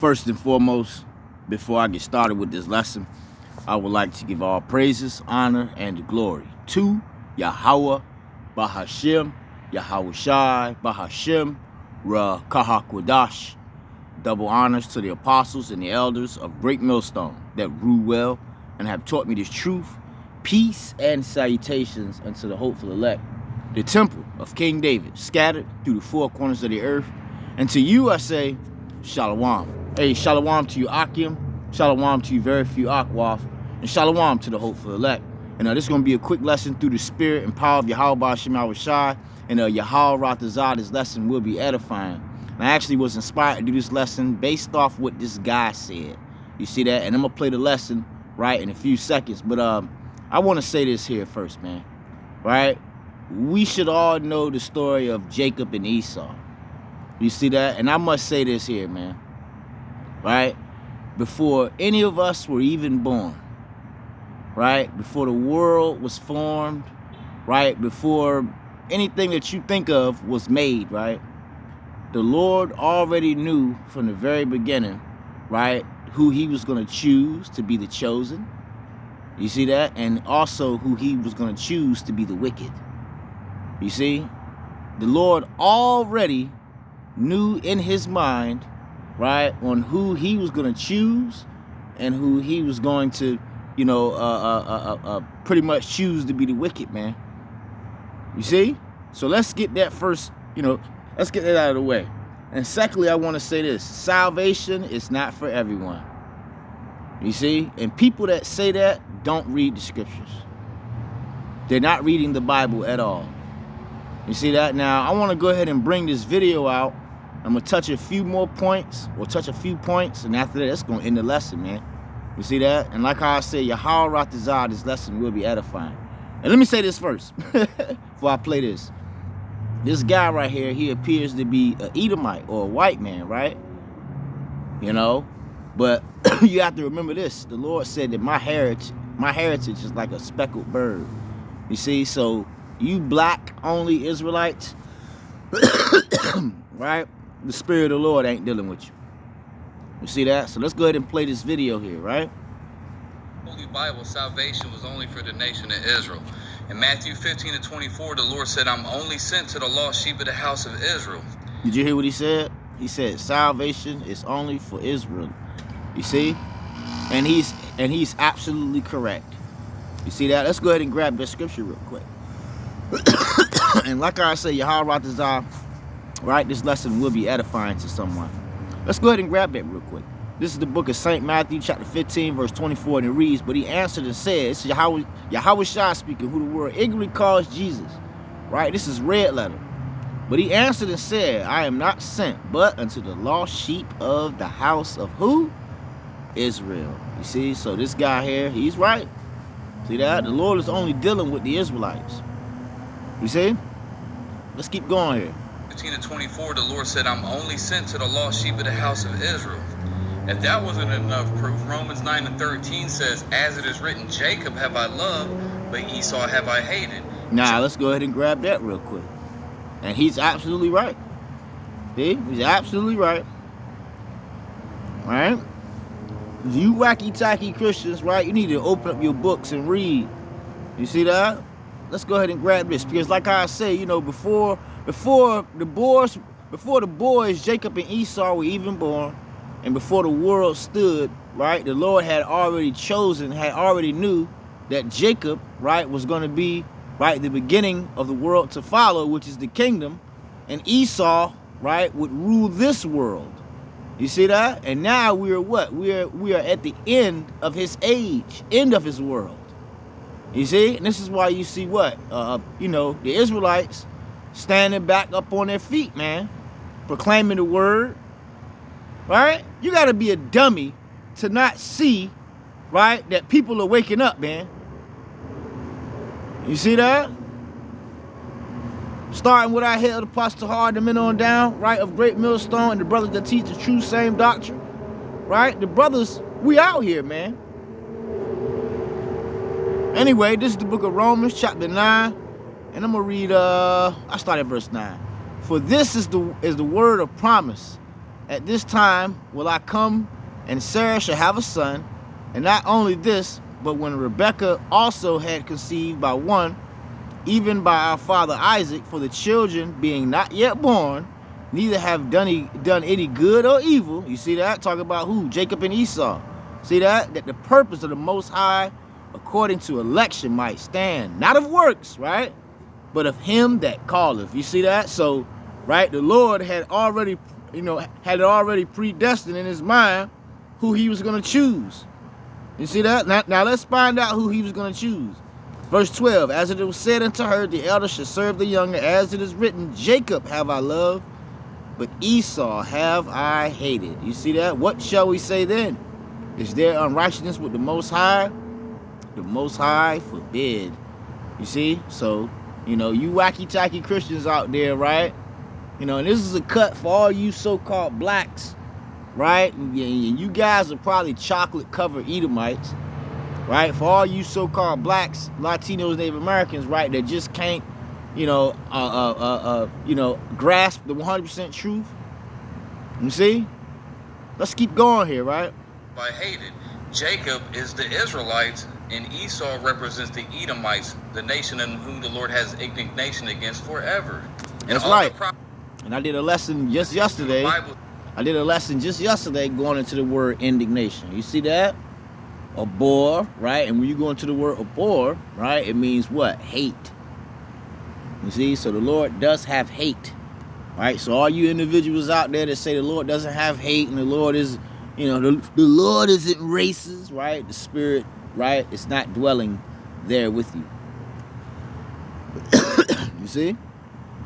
First and foremost, before I get started with this lesson, I would like to give all praises, honor, and glory to Yahweh, Bahashem, Yahweh Shai, Bahashem, Ra Kahakwadash. Double honors to the apostles and the elders of Great Millstone that rule well and have taught me this truth, peace, and salutations unto the hopeful elect, the temple of King David, scattered through the four corners of the earth. And to you I say, Shalom. Hey, Shalom to you, Akim. Shalom to you, very few Akwaf. And Shalom to the hopeful elect. And this is going to be a quick lesson through the spirit and power of Yahweh Hashem Yahweh Shai. And Yahweh Ratazah, this lesson will be edifying. And I actually was inspired to do this lesson based off what this guy said. You see that? And I'm going to play the lesson, right, in a few seconds. But I want to say this here first, man. Right? We should all know the story of Jacob and Esau. You see that? And I must say this here, man. Right? Before any of us were even born, right? Before the world was formed, right? Before anything that you think of was made, right? The Lord already knew from the very beginning, right, who he was going to choose to be the chosen. You see that? And also who he was going to choose to be the wicked. You see? The Lord already knew in his mind, right, on who he was going to choose and who he was going to, you know, pretty much choose to be the wicked, man. You see? So let's get that first, you know, let's get that out of the way. And secondly, I want to say this. Salvation is not for everyone. You see? And people that say that don't read the scriptures. They're not reading the Bible at all. You see that? Now, I want to go ahead and bring this video out. I'm going to touch a few more points, or touch a few points, and after that, that's going to end the lesson, man. You see that? And like how I said, Yahweh Ratazah, this lesson will be edifying. And let me say this first, before I play this. This guy right here, he appears to be an Edomite, or a white man, right? You know? But you have to remember this. The Lord said that my heritage is like a speckled bird. You see? So, you black-only Israelites, right? The Spirit of the Lord ain't dealing with you. You see that? So let's go ahead and play this video here, right? Holy Bible, salvation was only for the nation of Israel. In Matthew 15:24, the Lord said, I'm only sent to the lost sheep of the house of Israel. Did you hear what he said? He said, salvation is only for Israel. You see? And he's absolutely correct. You see that? Let's go ahead and grab that scripture real quick. And like I say, Yahweh Ratazah, right, this lesson will be edifying to someone. Let's go ahead and grab that real quick. This is the book of St. Matthew, chapter 15, verse 24, and it reads, but he answered and said, this is Yahweh Shai speaking, who the world ignorantly calls Jesus, right? This is red letter. But he answered and said, I am not sent, but unto the lost sheep of the house of who? Israel. You see, so this guy here, he's right. See that? The Lord is only dealing with the Israelites. You see? Let's keep going here. 15:24, the Lord said, I'm only sent to the lost sheep of the house of Israel. If that wasn't enough proof, Romans 9:13 says, as it is written, Jacob have I loved, but Esau have I hated. Now, let's go ahead and grab that real quick. And he's absolutely right. See? He's absolutely right. All right? You wacky-tacky Christians, right? You need to open up your books and read. You see that? Let's go ahead and grab this. Because like I say, you know, before the boys, Jacob and Esau were even born, and before the world stood, right, the Lord had already chosen, had already knew that Jacob, right, was going to be, right, the beginning of the world to follow, which is the kingdom, and Esau, right, would rule this world. You see that? And now we are what? We are at the end of his age, end of his world. You see? And this is why you see what? You know, the Israelites standing back up on their feet, man, proclaiming the word, right? You got to be a dummy to not see, right, that people are waking up, man. You see that? Starting with our head, Apostle Hardman on down, right, of Great Millstone, and the brothers that teach the true same doctrine, right? The brothers, we out here, man. Anyway, this is the book of Romans, chapter 9, and I'm going to read, I start at verse 9. For this is the word of promise, at this time will I come, and Sarah shall have a son. And not only this, but when Rebekah also had conceived by one, even by our father Isaac, for the children being not yet born, neither have done any good or evil. You see that? Talk about who? Jacob and Esau. See that? That the purpose of the Most High, according to election, might stand, not of works, right? But of him that calleth. You see that? So, right, the Lord had already, had already predestined in his mind who he was going to choose. You see that? Now let's find out who he was going to choose. Verse 12, as it was said unto her, the elder shall serve the younger, as it is written, Jacob have I loved, but Esau have I hated. You see that? What shall we say then? Is there unrighteousness with the Most High? The Most High forbid. You see? So, you wacky-tacky Christians out there, right? And this is a cut for all you so-called blacks, right? And you guys are probably chocolate-covered Edomites, right? For all you so-called blacks, Latinos, Native Americans, right, that just can't, grasp the 100% truth. You see? Let's keep going here, right? I hated. Jacob is the Israelites, and Esau represents the Edomites, the nation in whom the Lord has indignation against forever. That's right. And I did a lesson just yesterday. Going into the word indignation. You see that? Abhor, right? And when you go into the word abhor, right, it means what? Hate. You see? So the Lord does have hate. Right? So all you individuals out there that say the Lord doesn't have hate and the Lord is, the Lord isn't racist, right? The Spirit, right? It's not dwelling there with you. You see?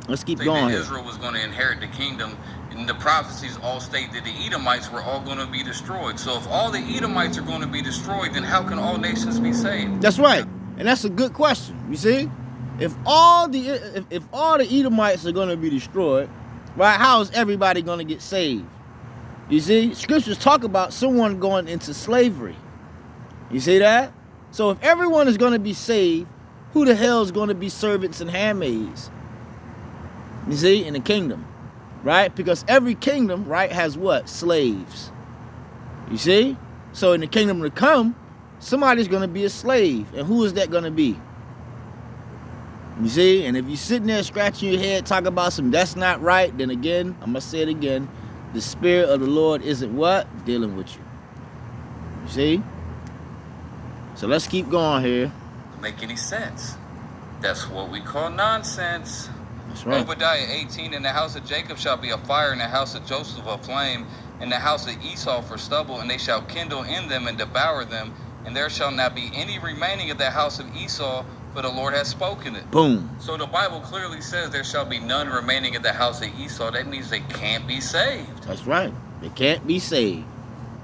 Let's keep going here. Israel was going to inherit the kingdom, and the prophecies all state that the Edomites were all going to be destroyed. So if all the Edomites are going to be destroyed, then how can all nations be saved? That's right. And that's a good question. You see? If all the Edomites are going to be destroyed, right, how is everybody going to get saved? You see? Scriptures talk about someone going into slavery. You see that? So if everyone is going to be saved, who the hell is going to be servants and handmaids? You see, in the kingdom, right? Because every kingdom, right, has what? Slaves. You see? So in the kingdom to come, somebody's going to be a slave. And who is that going to be? You see? And if you're sitting there scratching your head, talking about that's not right, then again, I'm going to say it again, the Spirit of the Lord isn't what? Dealing with you. You see? So let's keep going here. Doesn't make any sense. That's what we call nonsense. That's right. Obadiah 18, in the house of Jacob shall be a fire, in the house of Joseph a flame, in the house of Esau for stubble, and they shall kindle in them and devour them, and there shall not be any remaining of the house of Esau, for the Lord has spoken it. Boom. So the Bible clearly says there shall be none remaining of the house of Esau. That means they can't be saved. That's right. They can't be saved.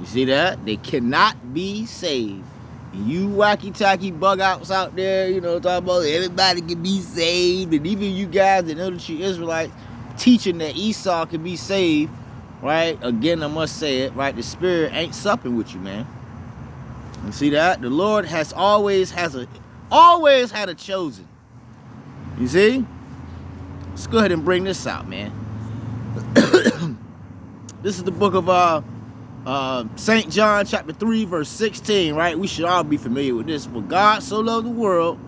You see that? They cannot be saved. You wacky-tacky bug-outs out there, talking about everybody can be saved. And even you guys that know that you Israelites teaching that Esau can be saved, right? Again, I must say it, right? The Spirit ain't supping with you, man. You see that? The Lord has always had a chosen. You see? Let's go ahead and bring this out, man. This is the book of St. John chapter 3 verse 16, right? We should all be familiar with this. For God so loved the world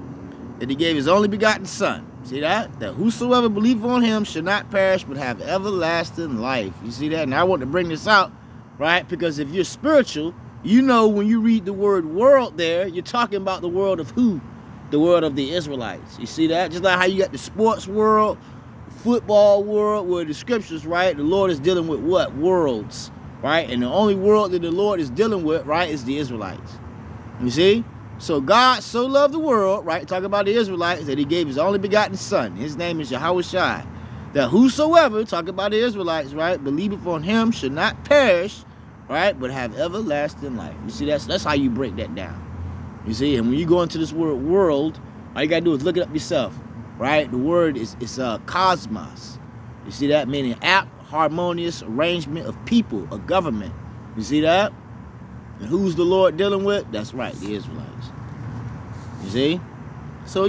that he gave his only begotten son. See that? That whosoever believeth on him should not perish but have everlasting life. You see that? And I want to bring this out, right? Because if you're spiritual, when you read the word world there, you're talking about the world of who? The world of the Israelites. You see that? Just like how you got the sports world, football world, where the scriptures, right? The Lord is dealing with what? Worlds. Right? And the only world that the Lord is dealing with, right, is the Israelites. You see? So God so loved the world, right, talking about the Israelites, that he gave his only begotten son. His name is Yahushua. That whosoever, talking about the Israelites, right, believeth on him should not perish, right, but have everlasting life. You see, that's how you break that down. You see? And when you go into this word world, all you got to do is look it up yourself, right? The word is cosmos. You see that? Meaning harmonious arrangement of people, a government. You see that? And who's the Lord dealing with? That's right, the Israelites. You see? So,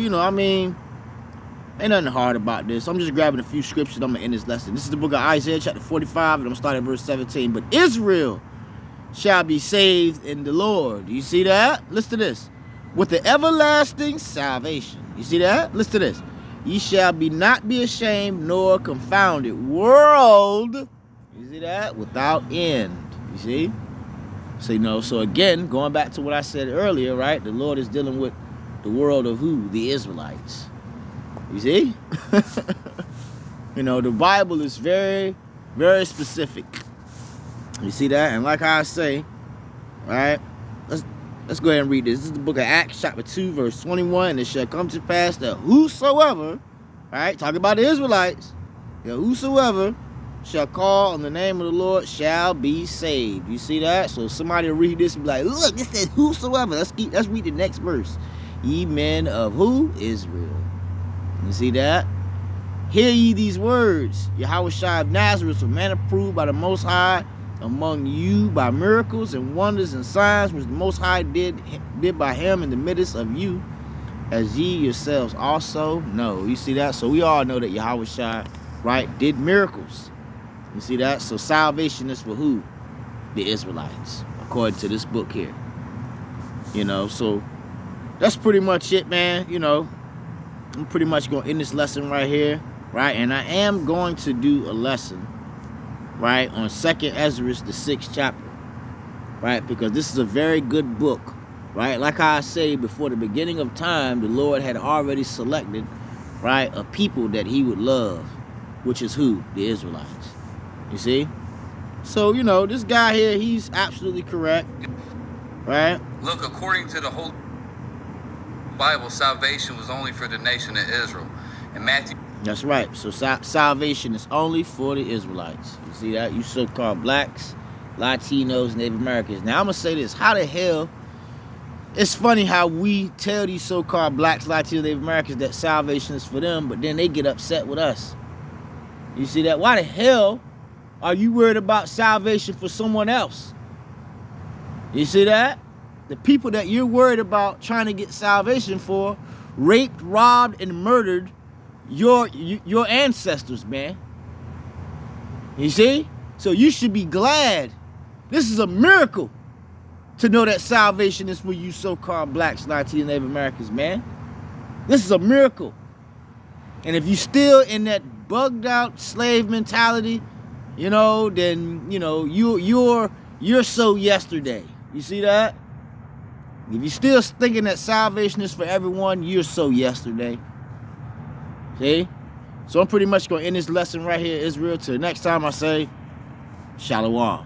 Ain't nothing hard about this. I'm just grabbing a few scriptures. I'm going to end this lesson. This is the book of Isaiah, chapter 45, and I'm going to start at verse 17. But Israel shall be saved in the Lord. You see that? Listen to this. With the everlasting salvation. You see that? Listen to this. Ye shall not be ashamed nor confounded. World. You see that? Without end. You see? So, so again, going back to what I said earlier, right? The Lord is dealing with the world of who? The Israelites. You see? The Bible is very, very specific. You see that? And like I say, right? Let's go ahead and read this. This is the book of Acts, chapter 2, verse 21. And it shall come to pass that whosoever, right? Talking about the Israelites. Whosoever shall call on the name of the Lord shall be saved. You see that? So somebody will read this and be like, look, it says whosoever. Let's read the next verse. Ye men of who? Israel. You see that? Hear ye these words. Yahushua of Nazareth, a man approved by the Most High among you by miracles and wonders and signs which the Most High did by him in the midst of you, as ye yourselves also know. You see that? So we all know that Yahushua, right, did miracles. You see that? So salvation is for who? The Israelites, according to this book here. So that's pretty much it, man. I'm pretty much going to end this lesson right here, right? And I am going to do a lesson, right, on 2nd Ezra, the 6th chapter, right? Because this is a very good book, right? Like I say, before the beginning of time, the Lord had already selected, right, a people that he would love, which is who? The Israelites. You see? So, this guy here, he's absolutely correct, right? Look, according to the whole Bible, salvation was only for the nation of Israel. In Matthew... That's right. So salvation is only for the Israelites. You see that? You so-called blacks, Latinos, Native Americans. Now, I'm going to say this. How the hell... It's funny how we tell these so-called blacks, Latinos, Native Americans that salvation is for them, but then they get upset with us. You see that? Why the hell are you worried about salvation for someone else? You see that? The people that you're worried about trying to get salvation for raped, robbed, and murdered your ancestors, man. You see? So you should be glad. This is a miracle to know that salvation is for you so-called blacks, Latinos, Native Americans, man. This is a miracle. And if you still in that bugged out slave mentality, then you're so yesterday. You see that? If you're still thinking that salvation is for everyone, you're so yesterday. See? So I'm pretty much going to end this lesson right here, Israel. Till next time I say, Shalom.